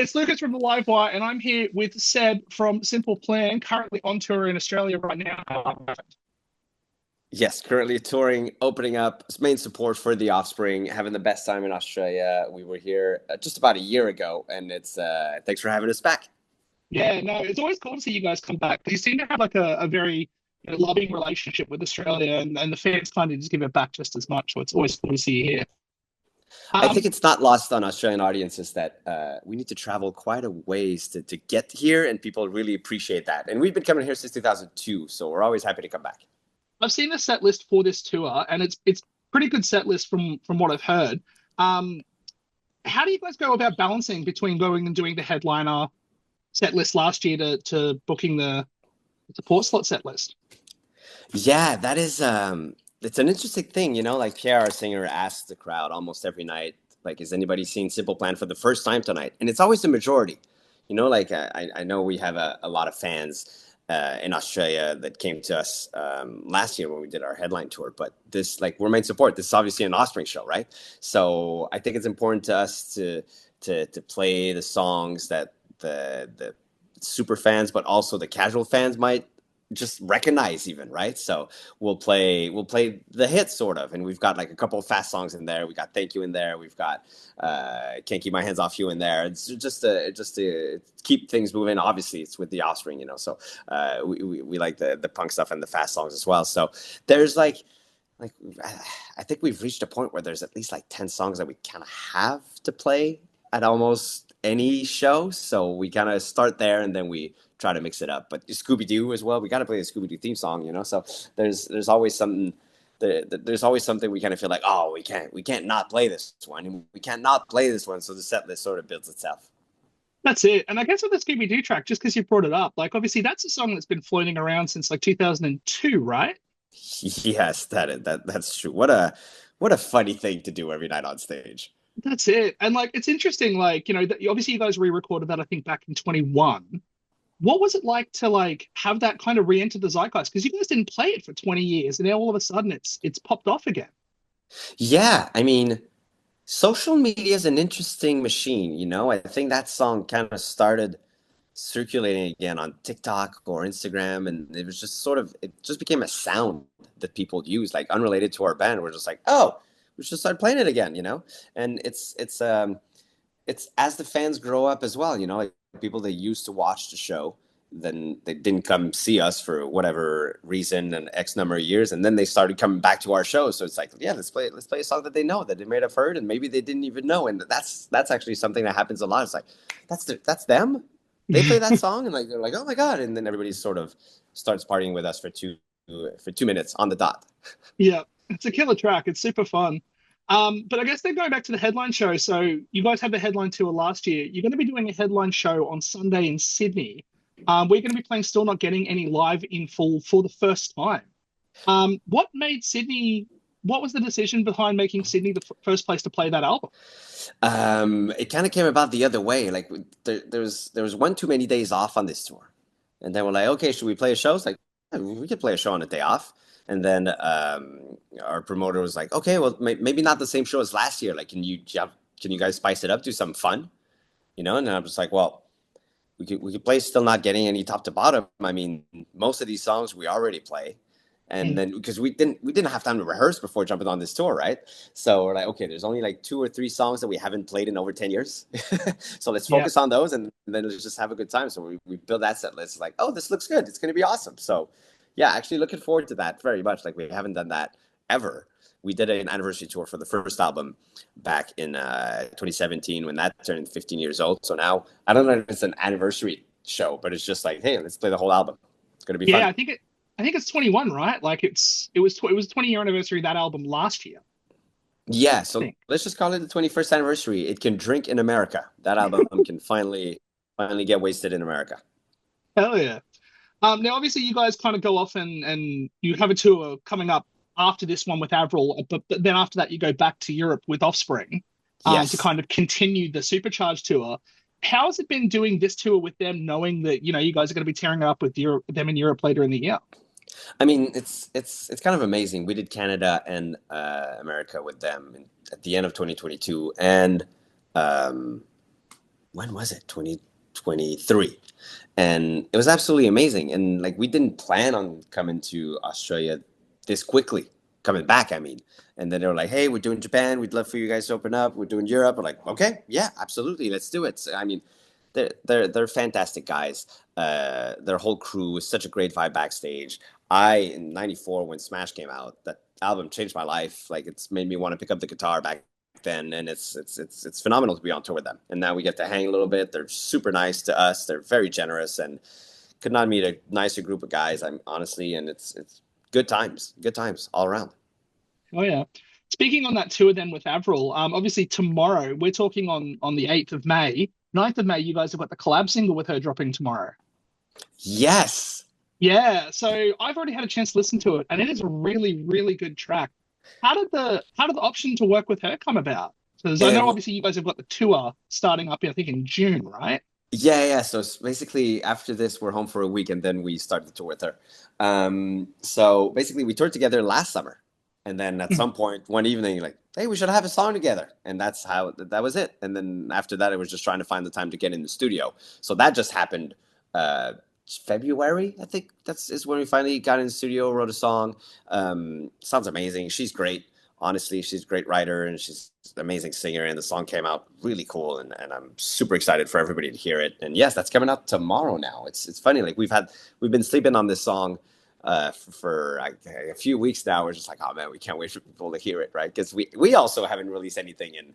It's Lucas from the Live Wire, and I'm here with Seb from Simple Plan, currently on tour in Australia right now. Yes, currently touring, opening up, main support for the Offspring, having the best time in Australia. We were here just about a year ago, and it's thanks for having us back. Yeah, no, it's always cool to see you guys come back. You seem to have like a very loving relationship with Australia, and the fans kind of just give it back just as much. So it's always cool to see you here. I Um, think it's not lost on Australian audiences that we need to travel quite a ways to get here, and people really appreciate that. And we've been coming here since 2002, so we're always happy to come back. I've seen the set list for this tour, and it's pretty good set list from what I've heard. Um, how do you guys go about balancing between going and doing the headliner set list last year to booking the support slot set list? Yeah, that is it's an interesting thing, like Pierre, our singer, asks the crowd almost every night, like, is anybody seeing Simple Plan for the first time tonight? And it's always the majority. Like I know we have a lot of fans in Australia that came to us last year when we did our headline tour, but this, like, we're main support. This is obviously an Offspring show, right? So I think it's important to us to play the songs that the super fans, but also the casual fans might just recognize even, right? So we'll play the hits sort of, and we've got like a couple of fast songs in there. We got Thank You in there. We've got Can't Keep My Hands Off You in there. It's just to keep things moving. Obviously it's with the Offspring, so we like the punk stuff and the fast songs as well. So there's like I think we've reached a point where there's at least like 10 songs that we kind of have to play at almost any show. So we kind of start there and then we try to mix it up. But Scooby Doo as well, we got to play the Scooby Doo theme song, So there's always something. There's always something we kind of feel like, oh, we can't not play this one, and we can't not play this one. So the set list sort of builds itself. That's it. And I guess with the Scooby Doo track, just because you brought it up, like obviously that's a song that's been floating around since like 2002, right? Yes, that's true. What a funny thing to do every night on stage. That's it. And like it's interesting, like, obviously you guys re-recorded that, I think, back in 21. What was it like to like have that kind of re-enter the zeitgeist? Because you guys didn't play it for 20 years, and now all of a sudden it's popped off again. Yeah, I mean, social media is an interesting machine. I think that song kind of started circulating again on TikTok or Instagram, and it just became a sound that people use, like unrelated to our band. We're just like, oh, we should start playing it again. And it's as the fans grow up as well, like people that used to watch the show, then they didn't come see us for whatever reason and X number of years, and then they started coming back to our show. So it's like, yeah, let's play a song that they know, that they may have heard, and maybe they didn't even know. And that's actually something that happens a lot. It's like, that's them. They play that song, and like they're like, oh my god, and then everybody sort of starts partying with us for 2 minutes on the dot. Yeah, it's a killer track. It's super fun. But I guess then going back to the headline show, so you guys had the headline tour last year. You're going to be doing a headline show on Sunday in Sydney. We're going to be playing Still Not Getting Any live in full for the first time. What made Sydney? What was the decision behind making Sydney the first place to play that album? It kind of came about the other way. Like there was one too many days off on this tour, and then we're like, okay, should we play a show? It's like, yeah, we could play a show on a day off. And then our promoter was like, okay, well, maybe not the same show as last year. Like, can you guys spice it up, do something fun, And I was like, well, we could play Still Not Getting Any top to bottom. I mean, most of these songs we already play, and then because we didn't have time to rehearse before jumping on this tour, right? So we're like, okay, there's only like 2 or 3 songs that we haven't played in over 10 years, so let's Yeah. focus on those, and then let's just have a good time. So we build that set list. Like, oh, this looks good. It's going to be awesome. So yeah, actually looking forward to that very much. Like, we haven't done that ever. We did an anniversary tour for the first album back in 2017 when that turned 15 years old. So now I don't know if it's an anniversary show, but it's just like, hey, let's play the whole album. It's going to be Yeah, fun. I think it's 21, right? Like it was 20-year anniversary of that album last year, Yeah, I so think. let's just call it the 21st anniversary. It can drink in America. That album can finally get wasted in America. Hell yeah. Now obviously you guys kind of go off and you have a tour coming up after this one with Avril, but then after that you go back to Europe with Offspring, to Yes. kind of continue the Supercharged tour. How has it been doing this tour with them, knowing that you guys are going to be tearing it up with them in Europe later in the year? I mean, it's kind of amazing. We did Canada and America with them at the end of 2022, and um, when was it? 2023. And it was absolutely amazing. And like we didn't plan on coming to Australia this quickly, coming back, I mean. And then they were like, "Hey, we're doing Japan. We'd love for you guys to open up. We're doing Europe." We're like, "Okay, yeah, absolutely, let's do it." So, I mean, they're fantastic guys. Their whole crew is such a great vibe backstage. I in '94 when Smash came out, that album changed my life. Like it's made me want to pick up the guitar back then, and it's phenomenal to be on tour with them. And now we get to hang a little bit. They're super nice to us. They're very generous, and could not meet a nicer group of guys. I'm honestly, and it's good times all around. Oh yeah. Speaking on that tour then with Avril, obviously tomorrow we're talking on the 8th of May. 9th of May, you guys have got the collab single with her dropping tomorrow. Yes. Yeah, so I've already had a chance to listen to it, and it is a really, really good track. How did the option to work with her come about? Because I know And obviously you guys have got the tour starting up, I think in June, right? yeah. So basically, after this, we're home for a week, and then we start the tour with her. So basically, we toured together last summer, and then at some point one evening, like, hey, we should have a song together, and that's how that was it. And then after that, it was just trying to find the time to get in the studio. So that just happened. Uh, February, I think that's is when we finally got in the studio, wrote a song. Sounds amazing. She's great. Honestly, she's a great writer and she's an amazing singer. And the song came out really cool, and I'm super excited for everybody to hear it. And yes, that's coming out tomorrow. Now it's funny. Like we've been sleeping on this song for a few weeks now. We're just like, oh man, we can't wait for people to hear it, right? Because we also haven't released anything in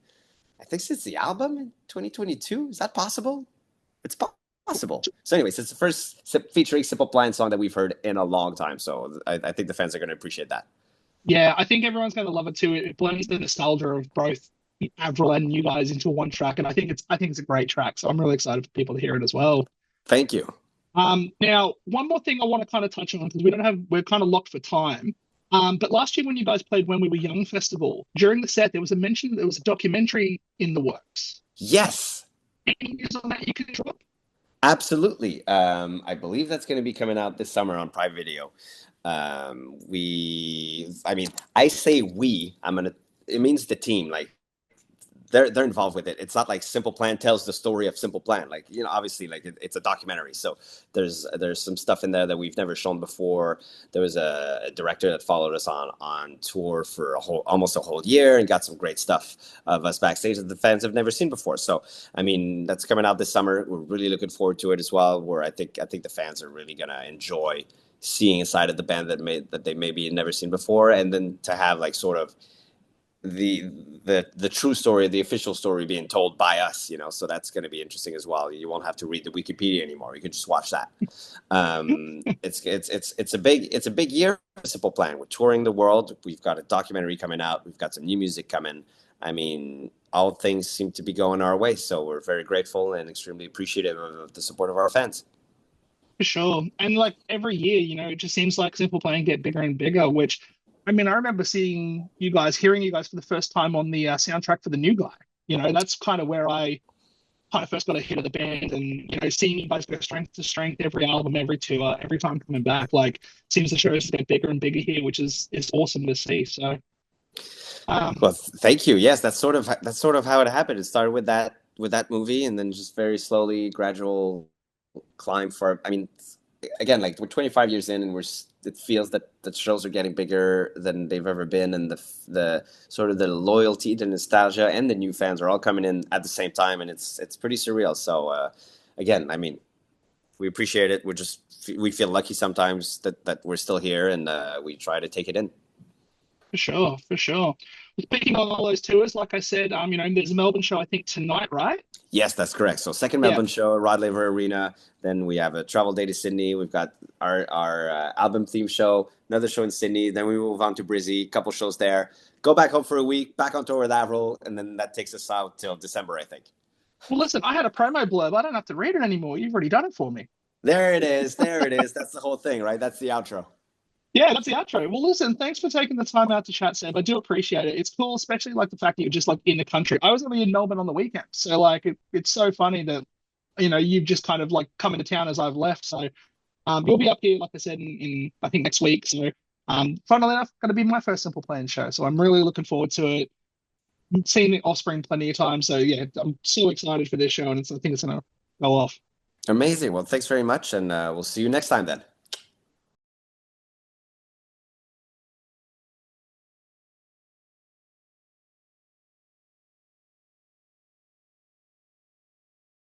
I think since the album in 2022. Is that possible? It's possible. So, anyways, it's the first featuring Simple Plan song that we've heard in a long time. So, I think the fans are going to appreciate that. Yeah, I think everyone's going to love it too. It blends the nostalgia of both Avril and you guys into one track, and I think it's a great track. So I'm really excited for people to hear it as well. Thank you. Now, one more thing I want to kind of touch on because we're kind of locked for time. But last year when you guys played When We Were Young Festival, during the set there was a mention that there was a documentary in the works. Yes, Any news on that you can drop? absolutely. I believe that's going to be coming out this summer on Prime Video. I mean, I say we. It means the team. Like they're involved with it. It's not like Simple Plan tells the story of Simple Plan. Like obviously, like it's a documentary, so there's some stuff in there that we've never shown before. There was a director that followed us on tour for almost a whole year and got some great stuff of us backstage that the fans have never seen before. So I mean, that's coming out this summer. We're really looking forward to it as well. Where I think the fans are really gonna enjoy seeing a side of the band that they maybe never seen before, and then to have like sort of the the true story, the official story being told by us, so that's going to be interesting as well. You won't have to read the Wikipedia anymore. You can just watch that. It's a big year for Simple Plan. We're touring the world. We've got a documentary coming out. We've got some new music coming. I mean, all things seem to be going our way, so we're very grateful and extremely appreciative of the support of our fans. For sure. And like every year, it just seems like Simple Plan get bigger and bigger, which I mean, I remember hearing you guys for the first time on the soundtrack for The New Guy. That's kind of where I kind of first got a hit of the band and, seeing you guys go strength to strength, every album, every tour, every time coming back, like seems the shows get bigger and bigger here, which is awesome to see. So, Well, thank you. Yes, that's sort of how it happened. It started with that movie, and then just very slowly, gradual climb for. I mean, again, like we're 25 years in, and it feels that the shows are getting bigger than they've ever been, and the sort of the loyalty, the nostalgia, and the new fans are all coming in at the same time, and it's pretty surreal. So again, I mean, we appreciate it. We feel lucky sometimes that we're still here, and we try to take it in. for sure, for sure. Speaking on all those tours, like I said, there's a Melbourne show, I think, tonight, right? Yes, that's correct. So second Yeah. Melbourne show, Rod Laver Arena. Then we have a travel day to Sydney. We've got our album theme show, another show in Sydney. Then we move on to Brizzy, couple shows there. Go back home for a week, back on tour with Avril, and then that takes us out till December, I think. Well, listen, I had a promo blurb. I don't have to read it anymore. You've already done it for me. There it is. There it is. That's the whole thing, right? That's the outro. Yeah, that's the outro. Well, listen, thanks for taking the time out to chat, Seb. I do appreciate it. It's cool, especially like the fact that you're just like in the country. I was going to be in Melbourne on the weekend, so like it's so funny that you've just kind of like come into town as I've left. So you'll be up here, like I said, in I think next week. So funnily enough, going to be my first Simple Plan show. So I'm really looking forward to it. seen the Offspring plenty of times, so yeah, I'm so excited for this show, and I think it's gonna go off. Amazing. Well, thanks very much, and we'll see you next time then.